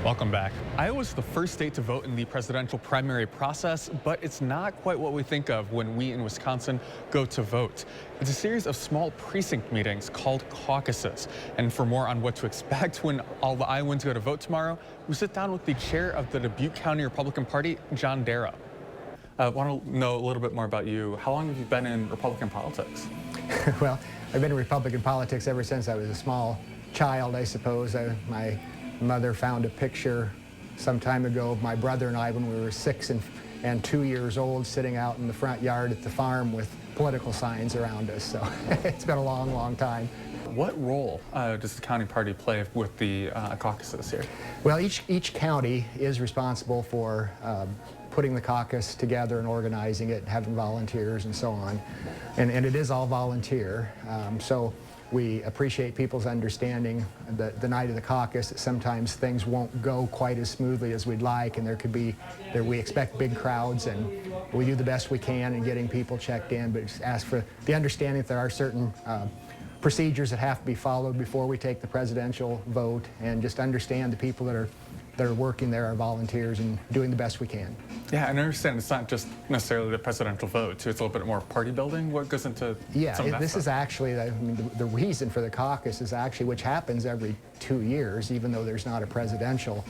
Welcome back. Iowa's the first state to vote in the presidential primary process, but it's not quite what we think of when we in Wisconsin go to vote. It's a series of small precinct meetings called caucuses. And for more on what to expect when all the Iowans go to vote tomorrow, we sit down with the chair of the Dubuque County Republican Party, John Darrow. I want to know a little bit more about you. How long have you been in Republican politics? Well, I've been in Republican politics ever since I was a small child, I suppose. My mother found a picture some time ago of my brother and I when we were 6 and 2 years old, sitting out in the front yard at the farm with political signs around us. So it's been a long, long time. What role does the county party play with the caucuses here? Well, each county is responsible for putting the caucus together and organizing it, having volunteers and so on. And it is all volunteer. So we appreciate people's understanding the night of the caucus that sometimes things won't go quite as smoothly as we'd like, and we expect big crowds, and we do the best we can in getting people checked in, but just ask for the understanding that there are certain procedures that have to be followed before we take the presidential vote, and just understand the people that are working there are volunteers and doing the best we can. Yeah, and I understand it's not just necessarily the presidential vote, too. It's a little bit more party building. What goes into some of that this stuff? is actually, the reason for the caucus is actually, which happens every 2 years, even though there's not a presidential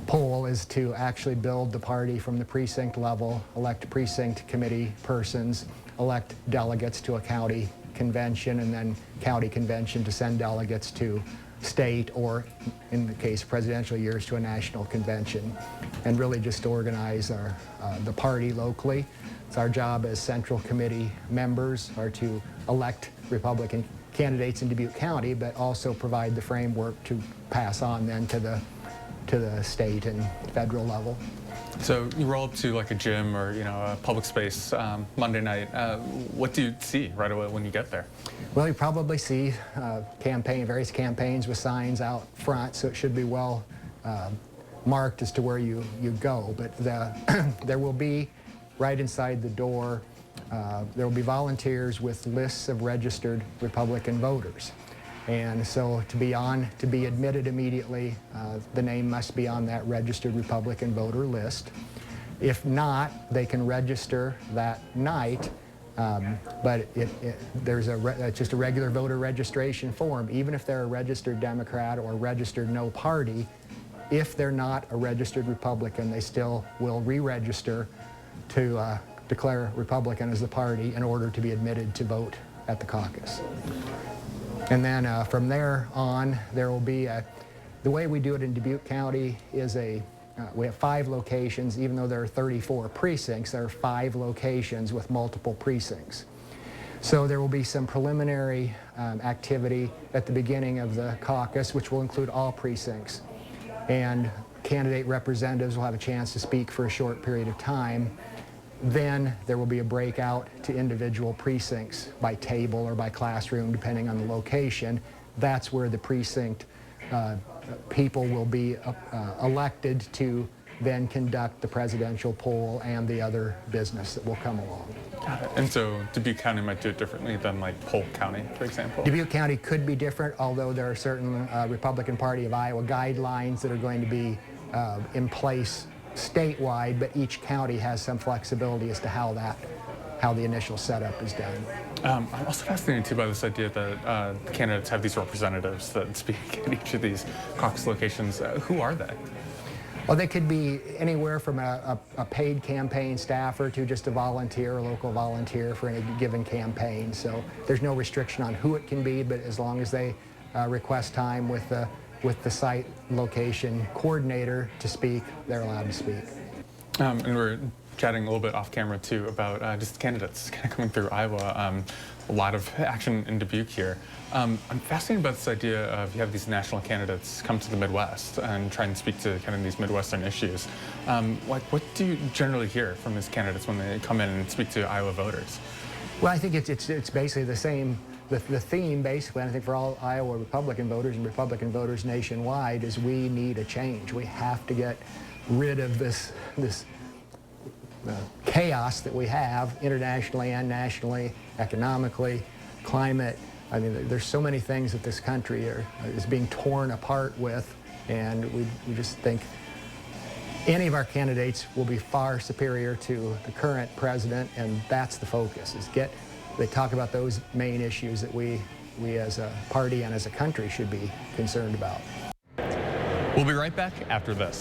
poll, is to actually build the party from the precinct level, elect precinct committee persons, elect delegates to a county convention, and then county convention to send delegates to state, or in the case of presidential years, to a national convention, and really just to organize the party locally. It's our job as central committee members are to elect Republican candidates in Dubuque County, but also provide the framework to pass on then to the state and federal level. So you roll up to like a gym or a public space Monday night. What do you see right away when you get there? Well, you probably see various campaigns with signs out front, so it should be well marked as to where you go. But there will be, right inside the door, there will be volunteers with lists of registered Republican voters. And so to be admitted immediately, the name must be on that registered Republican voter list. If not, they can register that night, but there's just a regular voter registration form. Even if they're a registered Democrat or registered no party, if they're not a registered Republican, they still will re-register to declare Republican as the party in order to be admitted to vote at the caucus. And then from there on, there will be the way we do it in Dubuque County is we have 5 locations. Even though there are 34 precincts, there are 5 locations with multiple precincts. So there will be some preliminary activity at the beginning of the caucus, which will include all precincts. And candidate representatives will have a chance to speak for a short period of time. Then there will be a breakout to individual precincts by table or by classroom, depending on the location. That's where the precinct people will be elected to then conduct the presidential poll and the other business that will come along. Got it. And so Dubuque County might do it differently than like Polk County, for example? Dubuque County could be different, although there are certain Republican Party of Iowa guidelines that are going to be in place statewide, but each county has some flexibility as to how the initial setup is done. I'm also fascinated too by this idea that the candidates have these representatives that speak at each of these caucus locations. Who are they? Well, they could be anywhere from a paid campaign staffer to just a volunteer, a local volunteer for any given campaign. So there's no restriction on who it can be, but as long as they request time with the site location coordinator to speak, they're allowed to speak. And we're chatting a little bit off camera too about just candidates kind of coming through Iowa. A lot of action in Dubuque here. I'm fascinated about this idea of you have these national candidates come to the Midwest and try and speak to kind of these Midwestern issues. Like, what do you generally hear from these candidates when they come in and speak to Iowa voters? Well, I think it's basically the same. The theme, basically, I think for all Iowa Republican voters and Republican voters nationwide, is we need a change. We have to get rid of this chaos that we have internationally and nationally, economically, climate. I mean, there's so many things that this country is being torn apart with, and we just think any of our candidates will be far superior to the current president, and that's the focus, is they talk about those main issues that we as a party and as a country should be concerned about. We'll be right back after this.